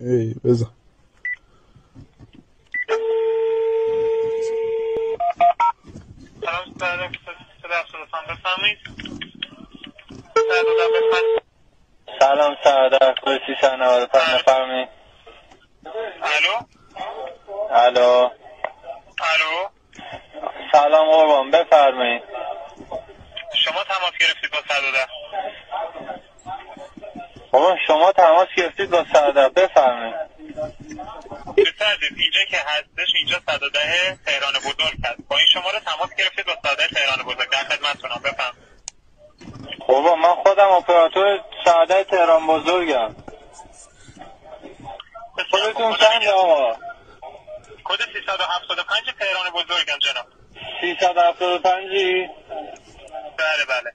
ای بزن. سلام سعادت کل 395 بفرمایید. الو سلام قربان بفرمایید. شما تماس گرفتید با 110. بابا شما تماس گرفتید با سعادت بفرمایید. بسردید اینجا که هستش، اینجا 110 تهران بزرگ هست. با این شماره تماس گرفتید با 110 تهران بزرگ. در خدمتتونم بفرمایید. بابا من خودم اپراتور سعادت تهران بزرگم. خودتون چند آقا؟ کد 375 تهران بزرگم جناب. 375 بله.